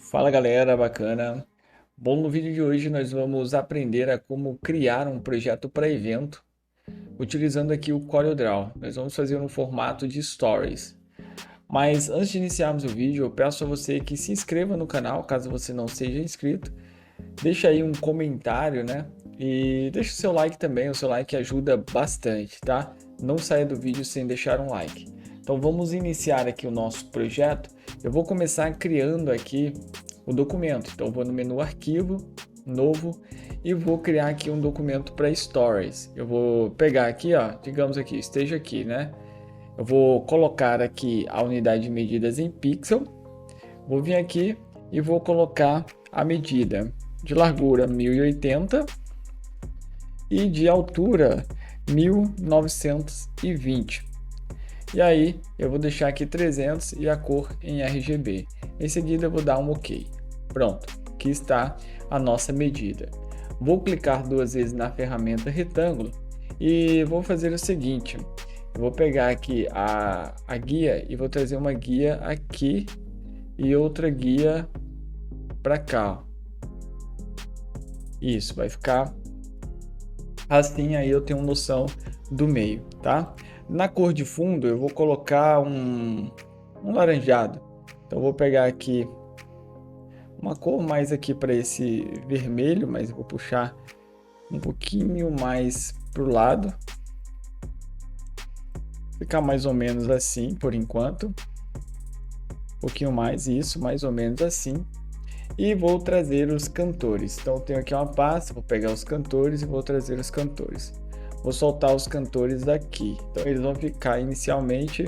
Fala galera, bacana. Bom, no vídeo de hoje nós vamos aprender a como criar um projeto para evento utilizando aqui o CorelDRAW. Nós vamos fazer no formato de Stories. Mas antes de iniciarmos o vídeo, eu peço a você que se inscreva no canal, caso você não seja inscrito. Deixa aí um comentário, né? E deixa o seu like também, o seu like ajuda bastante, tá? Não saia do vídeo sem deixar um like. Então vamos iniciar aqui o nosso projeto. Eu vou começar criando aqui o documento. Então eu vou no menu Arquivo, Novo, e vou criar aqui um documento para Stories. Eu vou pegar aqui, ó, digamos aqui, esteja aqui, né? Eu vou colocar aqui a unidade de medidas em pixel. Vou vir aqui e vou colocar a medida de largura 1080 e de altura 1920. E aí eu vou deixar aqui 300 e a cor em RGB. Em seguida eu vou dar um OK. Pronto, aqui está a nossa medida. Vou clicar duas vezes na ferramenta retângulo e vou fazer o seguinte. Eu vou pegar aqui a guia e vou trazer uma guia aqui e outra guia para cá. Isso, vai ficar assim, aí eu tenho noção do meio, tá? Na cor de fundo eu vou colocar um laranjado. Então eu vou pegar aqui uma cor mais aqui para esse vermelho, mas eu vou puxar um pouquinho mais para o lado. Ficar mais ou menos assim por enquanto. Um pouquinho mais, isso, mais ou menos assim. E vou trazer os cantores. Então eu tenho aqui uma pasta, vou pegar os cantores e vou trazer os cantores. Vou soltar os cantores daqui. Então eles vão ficar inicialmente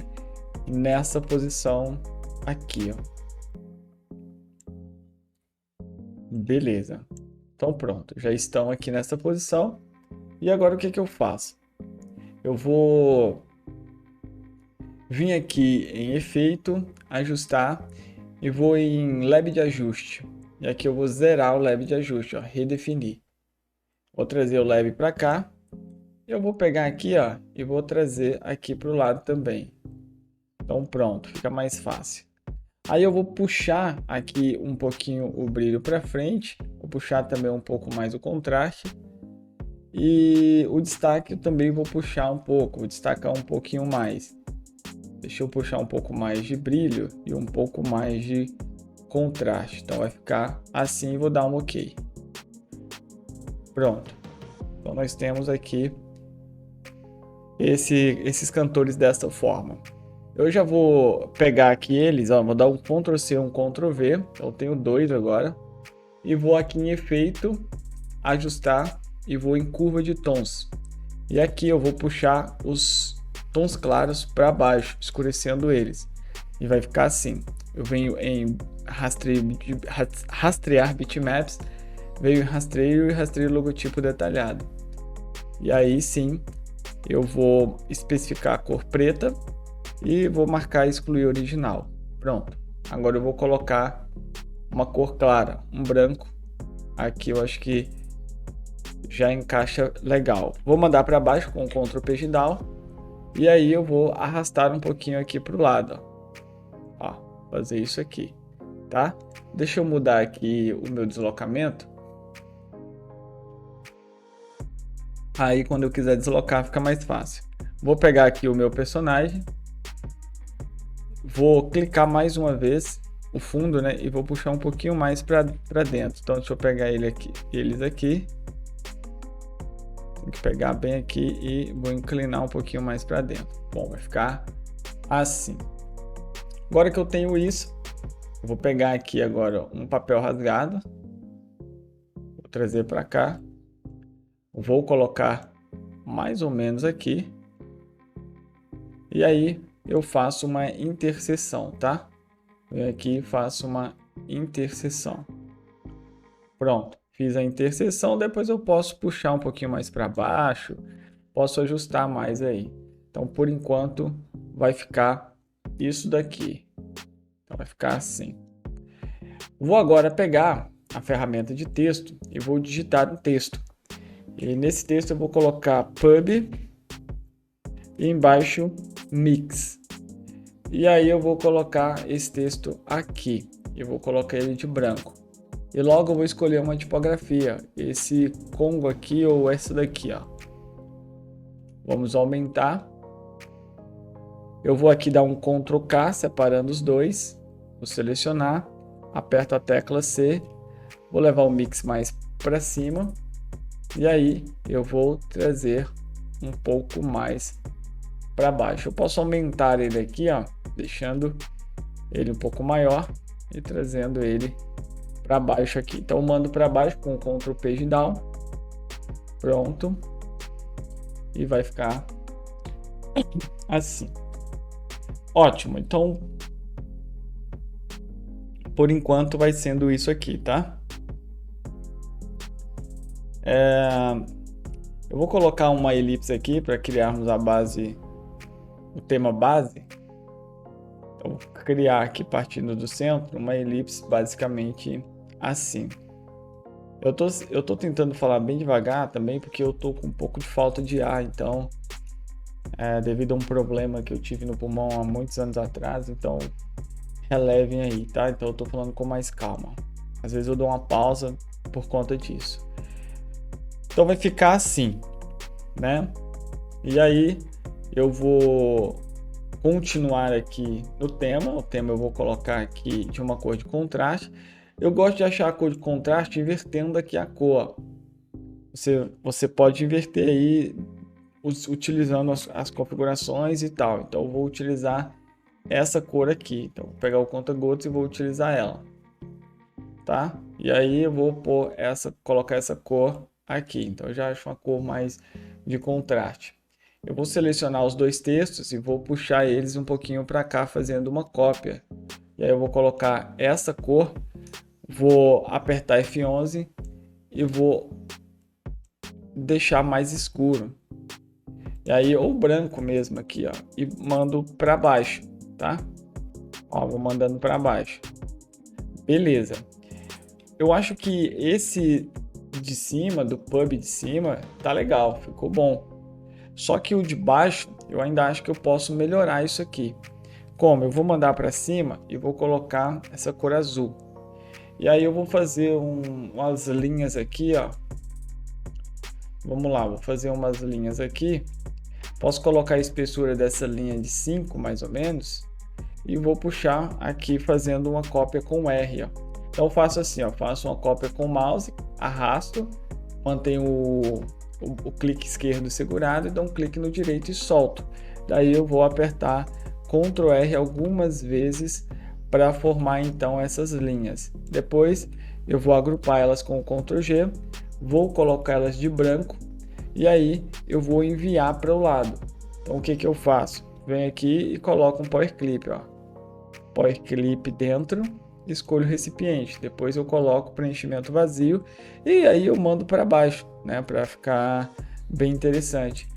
nessa posição aqui, ó. Beleza. Então pronto, já estão aqui nessa posição. E agora o que eu faço? Eu vou vir aqui em efeito, ajustar e vou em lab de ajuste. E aqui eu vou zerar o lab de ajuste, ó, redefinir. Vou trazer o lab para cá. Eu vou pegar aqui, ó, e vou trazer aqui para o lado também. Então pronto, fica mais fácil. Aí eu vou puxar aqui um pouquinho o brilho para frente, vou puxar também um pouco mais o contraste. E o destaque eu também vou puxar um pouco, vou destacar um pouquinho mais. Deixa eu puxar um pouco mais de brilho e um pouco mais de contraste. Então vai ficar assim, vou dar um OK. Pronto. Então nós temos aqui esses cantores desta forma. Eu já vou pegar aqui eles, ó, vou dar um Ctrl C, um Ctrl V. Então eu tenho dois agora. E vou aqui em efeito, ajustar e vou em curva de tons. E aqui eu vou puxar os tons claros para baixo, escurecendo eles. E vai ficar assim. Eu venho em rastrear bitmaps, venho em rastreio e rastreio logotipo detalhado. E aí sim, eu vou especificar a cor preta e vou marcar excluir original. Pronto. Agora eu vou colocar uma cor clara, um branco. Aqui eu acho que já encaixa legal. Vou mandar para baixo com o Ctrl Page Down. E aí eu vou arrastar um pouquinho aqui para o lado. Ó, fazer isso aqui, tá? Deixa eu mudar aqui o meu deslocamento. Aí quando eu quiser deslocar fica mais fácil. Vou pegar aqui o meu personagem. Vou clicar mais uma vez o fundo, né? E vou puxar um pouquinho mais para dentro. Então deixa eu pegar eles aqui. Tem que pegar bem aqui e vou inclinar um pouquinho mais para dentro. Bom, vai ficar assim. Agora que eu tenho isso, eu vou pegar aqui agora um papel rasgado. Vou trazer para cá. Vou colocar mais ou menos aqui. E aí eu faço uma interseção, tá? Venho aqui e faço uma interseção. Pronto, fiz a interseção, depois eu posso puxar um pouquinho mais para baixo, posso ajustar mais aí. Então, por enquanto, vai ficar isso daqui. Então, vai ficar assim. Vou agora pegar a ferramenta de texto e vou digitar um texto. E nesse texto eu vou colocar pub e embaixo mix. E aí eu vou colocar esse texto aqui. Eu vou colocar ele de branco. E logo eu vou escolher uma tipografia. Esse Congo aqui ou essa daqui, ó. Vamos aumentar. Eu vou aqui dar um Ctrl K separando os dois. Vou selecionar. Aperto a tecla C. Vou levar o mix mais para cima. E aí eu vou trazer um pouco mais para baixo. Eu posso aumentar ele aqui, ó, deixando ele um pouco maior e trazendo ele para baixo aqui. Então eu mando para baixo com o Ctrl Page Down. Pronto. E vai ficar assim. Ótimo. Então, por enquanto vai sendo isso aqui, tá? Eu vou colocar uma elipse aqui para criarmos a base, o tema base. Então, vou criar aqui partindo do centro uma elipse basicamente assim. Eu tô tentando falar bem devagar também porque eu tô com um pouco de falta de ar, então devido a um problema que eu tive no pulmão há muitos anos atrás, então relevem aí, tá? Então eu tô falando com mais calma. Às vezes eu dou uma pausa por conta disso. Então vai ficar assim, né? E aí eu vou continuar aqui no tema. O tema eu vou colocar aqui de uma cor de contraste. Eu gosto de achar a cor de contraste invertendo aqui a cor. Você pode inverter aí utilizando as configurações e tal. Então eu vou utilizar essa cor aqui. Então vou pegar o conta-gotas e vou utilizar ela, tá? E aí eu vou colocar essa cor aqui. Então eu já acho uma cor mais de contraste. Eu vou selecionar os dois textos e vou puxar eles um pouquinho para cá fazendo uma cópia. E aí eu vou colocar essa cor, vou apertar F11 e vou deixar mais escuro. E aí ou branco mesmo aqui, ó, e mando para baixo, tá? Ó, vou mandando para baixo. Beleza. Eu acho que esse de cima, do pub de cima, tá legal, ficou bom. Só que o de baixo, eu ainda acho que eu posso melhorar isso aqui. Como? Eu vou mandar para cima e vou colocar essa cor azul. E aí eu vou fazer umas linhas aqui, ó. Vamos lá, vou fazer umas linhas aqui. Posso colocar a espessura dessa linha de 5, mais ou menos. E vou puxar aqui fazendo uma cópia com R, ó. Então eu faço assim, ó, faço uma cópia com o mouse, arrasto, mantenho o clique esquerdo segurado e dou um clique no direito e solto. Daí eu vou apertar Ctrl R algumas vezes para formar então essas linhas. Depois eu vou agrupar elas com o Ctrl G, vou colocar elas de branco e aí eu vou enviar para o lado. Então o que que eu faço? Venho aqui e coloco um Power Clip, ó. Power Clip dentro, escolho o recipiente, depois eu coloco preenchimento vazio e aí eu mando para baixo, né, para ficar bem interessante.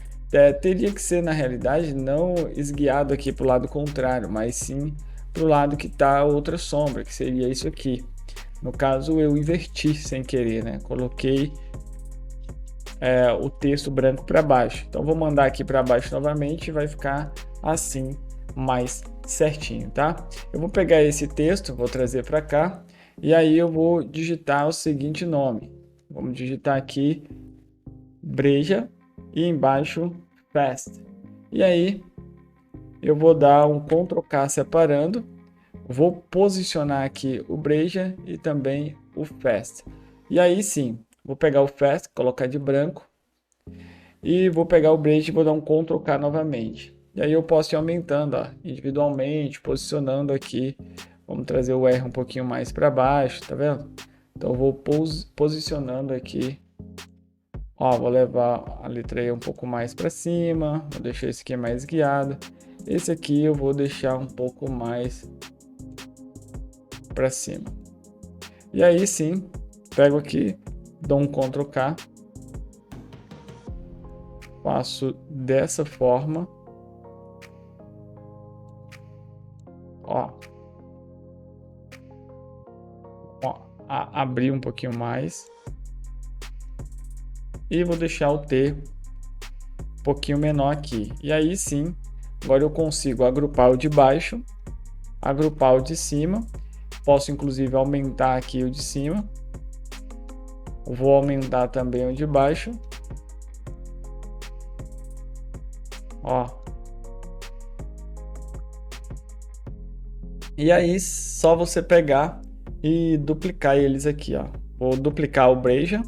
Teria que ser na realidade não esguiado aqui para o lado contrário, mas sim para o lado que está a outra sombra, que seria isso aqui. No caso eu inverti sem querer, né, coloquei o texto branco para baixo. Então vou mandar aqui para baixo novamente e vai ficar assim mais certinho, tá? Eu vou pegar esse texto, vou trazer para cá e aí eu vou digitar o seguinte nome. Vamos digitar aqui Breja e embaixo Fast. E aí eu vou dar um Ctrl K separando, vou posicionar aqui o Breja e também o Fast. E aí sim, vou pegar o Fast, colocar de branco e vou pegar o Breja e vou dar um Ctrl K novamente. E aí eu posso ir aumentando, ó, individualmente, posicionando aqui. Vamos trazer o R um pouquinho mais para baixo, tá vendo? Então eu vou posicionando aqui. Ó, vou levar a letra E um pouco mais para cima, vou deixar esse aqui mais guiado. Esse aqui eu vou deixar um pouco mais para cima. E aí sim, pego aqui, dou um Ctrl K. Faço dessa forma. Ó, abrir um pouquinho mais e vou deixar o T um pouquinho menor aqui. E aí sim Agora eu consigo agrupar o de baixo, agrupar o de cima. Posso inclusive aumentar aqui o de cima. Vou aumentar também o de baixo. Ó. E aí só você pegar e duplicar eles aqui, ó. Vou duplicar o Breja,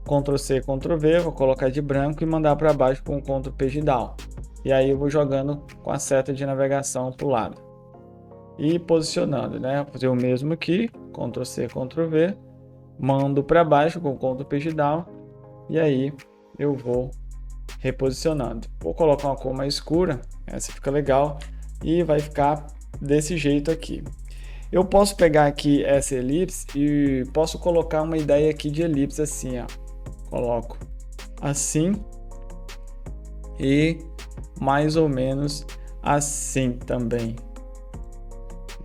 Ctrl C, Ctrl V, vou colocar de branco e mandar para baixo com o Ctrl Page Down. E aí eu vou jogando com a seta de navegação para o lado. E posicionando, né? Vou fazer o mesmo aqui, Ctrl C, Ctrl V, mando para baixo com o Ctrl Page Down. E aí eu vou reposicionando. Vou colocar uma cor mais escura, essa fica legal. E vai ficar desse jeito aqui. Eu posso pegar aqui essa elipse e posso colocar uma ideia aqui de elipse assim, ó. Coloco assim e mais ou menos assim também,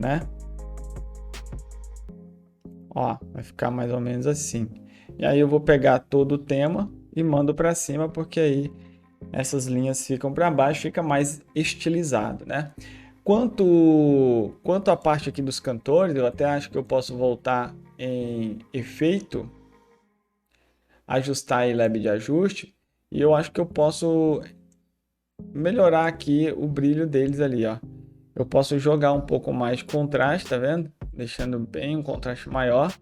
né? Ó, vai ficar mais ou menos assim. E aí eu vou pegar todo o tema e mando para cima, porque aí essas linhas ficam para baixo, fica mais estilizado, né? Quanto à parte aqui dos cantores, eu até acho que eu posso voltar em efeito, ajustar em lab de ajuste, e eu acho que eu posso melhorar aqui o brilho deles ali, ó. Eu posso jogar um pouco mais de contraste, tá vendo? Deixando bem um contraste maior.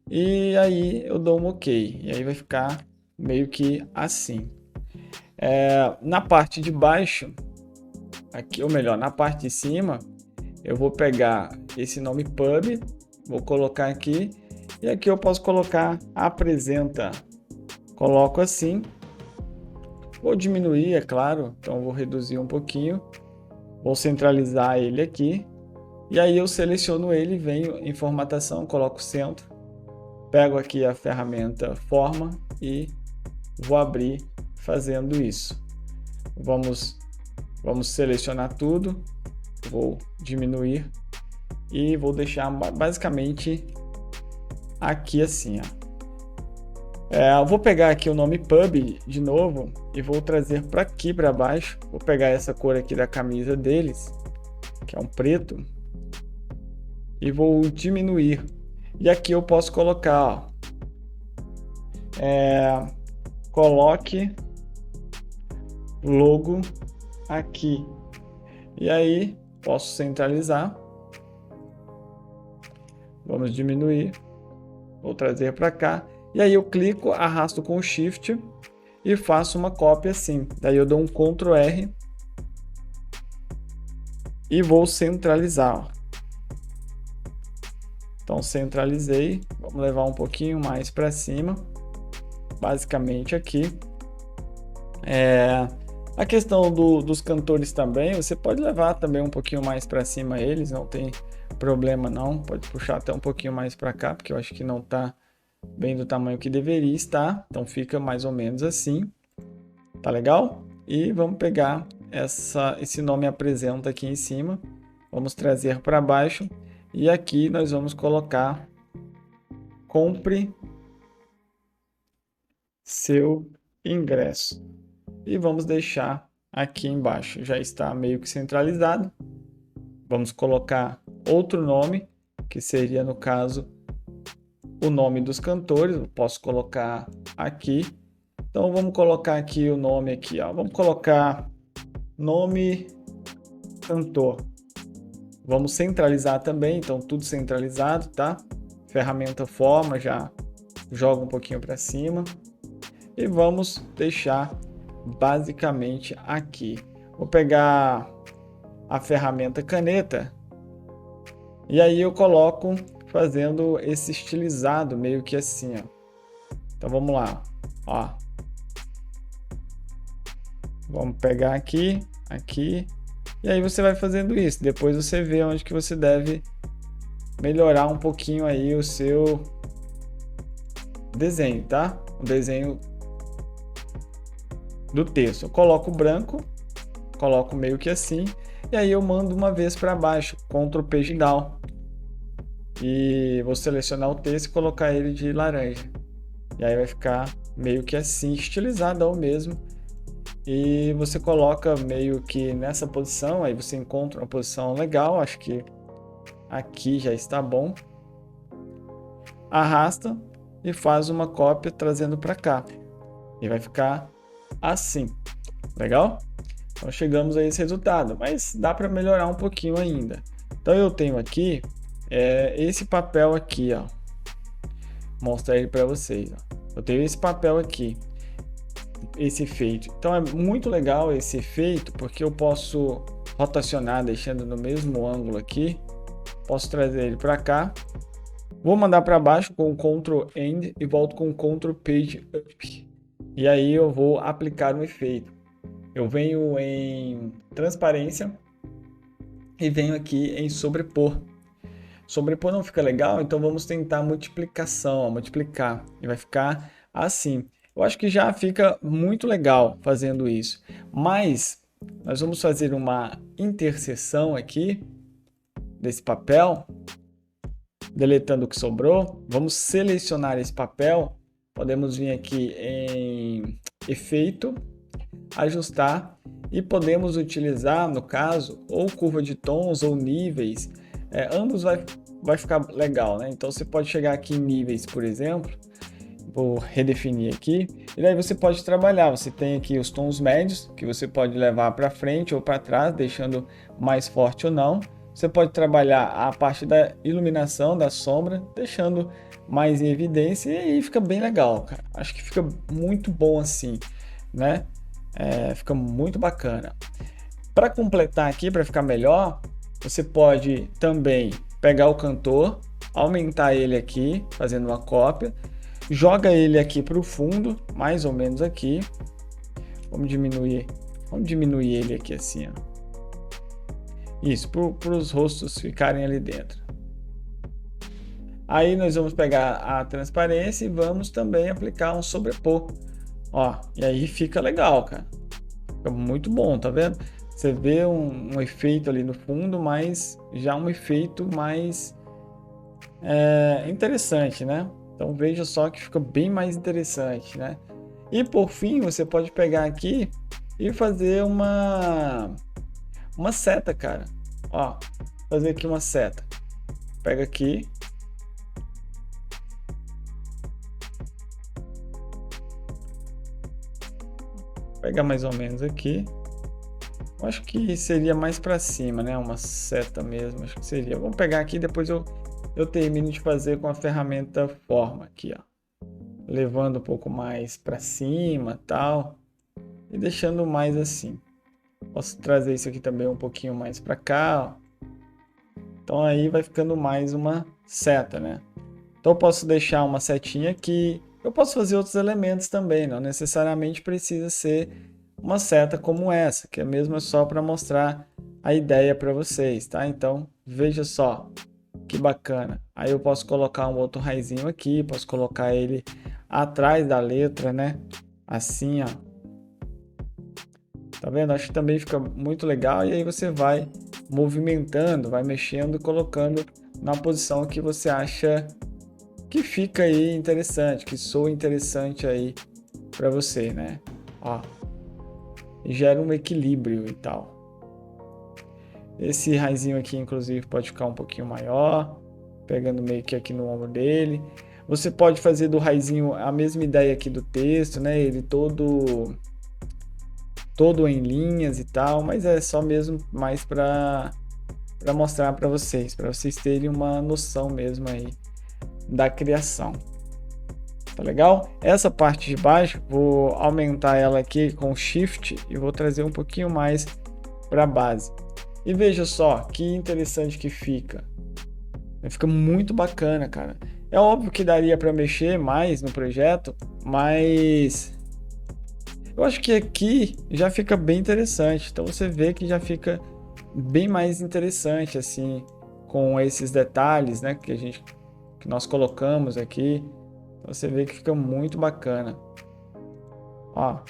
E aí eu dou um OK. E aí vai ficar meio que assim. Na parte de baixo, aqui, ou melhor, na parte de cima, eu vou pegar esse nome pub, vou colocar aqui, e aqui eu posso colocar apresenta. Coloco assim. Vou diminuir, é claro, então vou reduzir um pouquinho. Vou centralizar ele aqui. E aí eu seleciono ele, venho em formatação, coloco centro. Pego aqui a ferramenta forma e vou abrir fazendo isso. Vamos selecionar tudo. Vou diminuir e vou deixar basicamente aqui assim, ó. Eu vou pegar aqui o nome pub de novo e vou trazer para aqui para baixo. Vou pegar essa cor aqui da camisa deles, que é um preto, e vou diminuir. E aqui eu posso colocar, ó, coloque logo aqui. E aí posso centralizar. Vamos diminuir. Vou trazer para cá. E aí eu clico, arrasto com o Shift e faço uma cópia assim. Daí eu dou um Ctrl R e vou centralizar, ó. Então centralizei, vamos levar um pouquinho mais para cima, basicamente aqui. A questão dos cantores também, você pode levar também um pouquinho mais para cima eles, não tem problema não, pode puxar até um pouquinho mais para cá, porque eu acho que não está bem do tamanho que deveria estar, então fica mais ou menos assim, tá legal? E vamos pegar esse nome apresenta aqui em cima, vamos trazer para baixo. E aqui nós vamos colocar compre seu ingresso. E vamos deixar aqui embaixo. Já está meio que centralizado. Vamos colocar outro nome, que seria no caso o nome dos cantores. Eu posso colocar aqui. Então vamos colocar aqui o nome aqui, ó. Vamos colocar nome cantor. Vamos centralizar também, então tudo centralizado, tá? Ferramenta forma, já joga um pouquinho para cima. E vamos deixar basicamente aqui. Vou pegar a ferramenta caneta. E aí eu coloco fazendo esse estilizado, meio que assim, ó. Então vamos lá, ó. Vamos pegar aqui, aqui. E aí você vai fazendo isso, depois você vê onde que você deve melhorar um pouquinho aí o seu desenho, tá? O desenho do texto. Eu coloco branco, coloco meio que assim, e aí eu mando uma vez para baixo, Ctrl Page Down. E vou selecionar o texto e colocar ele de laranja. E aí vai ficar meio que assim, estilizado ao mesmo. e você coloca meio que nessa posição, aí você encontra uma posição legal, acho que aqui já está bom. Arrasta e faz uma cópia trazendo para cá. E vai ficar assim. Legal? Então chegamos a esse resultado, mas dá para melhorar um pouquinho ainda. Então eu tenho aqui esse papel aqui, ó. Vou mostrar ele para vocês. Ó. Eu tenho esse papel aqui, esse efeito. Então é muito legal esse efeito porque eu posso rotacionar deixando no mesmo ângulo aqui. Posso trazer ele para cá. Vou mandar para baixo com o Ctrl End e volto com o Ctrl Page Up. E aí eu vou aplicar um efeito. Eu venho em transparência e venho aqui em sobrepor. Sobrepor não fica legal, então vamos tentar multiplicação, ó, multiplicar. E vai ficar assim. Eu acho que já fica muito legal fazendo isso. Mas nós vamos fazer uma interseção aqui desse papel. Deletando o que sobrou. Vamos selecionar esse papel. Podemos vir aqui em efeito, ajustar e podemos utilizar, no caso, ou curva de tons ou níveis. Ambos vai ficar legal, né? Então você pode chegar aqui em níveis, por exemplo. Vou redefinir aqui. E daí você pode trabalhar. Você tem aqui os tons médios, que você pode levar para frente ou para trás, deixando mais forte ou não. Você pode trabalhar a parte da iluminação, da sombra, deixando mais em evidência e aí fica bem legal, cara. Acho que fica muito bom assim, né? Fica muito bacana. Para completar aqui, para ficar melhor, você pode também pegar o cantor, aumentar ele aqui, fazendo uma cópia, joga ele aqui para o fundo, mais ou menos aqui. Vamos diminuir ele aqui assim, ó. Isso, para os rostos ficarem ali dentro. Aí nós vamos pegar a transparência e vamos também aplicar um sobrepor. Ó, e aí fica legal, cara. Fica muito bom, tá vendo? Você vê um efeito ali no fundo, mas já um efeito mais interessante, né? Então veja só que fica bem mais interessante, né? E por fim, você pode pegar aqui e fazer uma seta, cara. Ó, fazer aqui uma seta. Pega aqui. Pega mais ou menos aqui. Eu acho que seria mais para cima, né? Uma seta mesmo, acho que seria. Vamos pegar aqui, depois eu termino de fazer com a ferramenta forma aqui, ó. Levando um pouco mais para cima, tal, e deixando mais assim. Posso trazer isso aqui também um pouquinho mais para cá, ó. Então aí vai ficando mais uma seta, né? Então eu posso deixar uma setinha aqui. Eu posso fazer outros elementos também, não necessariamente precisa ser uma seta como essa, que é mesmo só para mostrar a ideia para vocês, tá? Então veja só que bacana. Aí eu posso colocar um outro raizinho aqui, posso colocar ele atrás da letra, né? Assim, ó. Tá vendo? Acho que também fica muito legal. E aí você vai movimentando, vai mexendo e colocando na posição que você acha que fica aí interessante, que soa interessante aí para você, né? Ó, e gera um equilíbrio e tal. Esse raizinho aqui, inclusive, pode ficar um pouquinho maior, pegando meio que aqui no ombro dele. Você pode fazer do raizinho a mesma ideia aqui do texto, né? Ele todo em linhas e tal, mas é só mesmo mais para mostrar para vocês terem uma noção mesmo aí da criação. Tá legal? Essa parte de baixo, vou aumentar ela aqui com Shift e vou trazer um pouquinho mais para a base. E veja só que interessante que fica. Fica muito bacana, cara. É óbvio que daria para mexer mais no projeto, mas eu acho que aqui já fica bem interessante. Então você vê que já fica bem mais interessante assim, com esses detalhes, né, que nós colocamos aqui. Então você vê que fica muito bacana. Ó.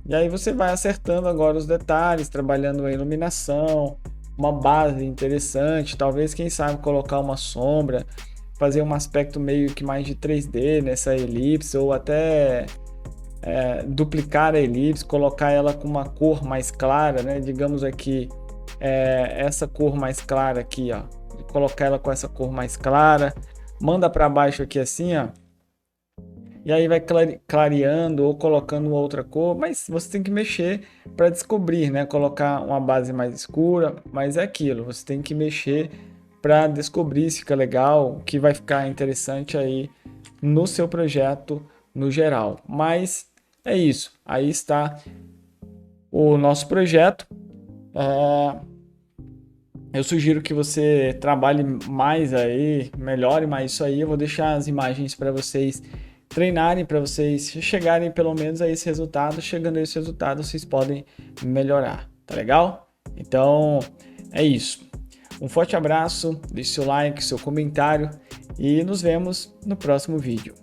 E aí você vai acertando agora os detalhes, trabalhando a iluminação, uma base interessante, talvez, quem sabe, colocar uma sombra, fazer um aspecto meio que mais de 3D nessa elipse, ou até duplicar a elipse, colocar ela com uma cor mais clara, né? Digamos aqui, essa cor mais clara aqui, ó. Colocar ela com essa cor mais clara, manda para baixo aqui assim, ó. E aí vai clareando ou colocando outra cor, mas você tem que mexer para descobrir, né? Colocar uma base mais escura, mas é aquilo, você tem que mexer para descobrir se fica legal, o que vai ficar interessante aí no seu projeto no geral. Mas é isso, aí está o nosso projeto. Eu sugiro que você trabalhe mais aí, melhore mais isso aí. Eu vou deixar as imagens para vocês treinarem, para vocês chegarem pelo menos a esse resultado. Chegando a esse resultado, vocês podem melhorar, tá legal? Então é isso. Um forte abraço, deixe seu like, seu comentário e nos vemos no próximo vídeo.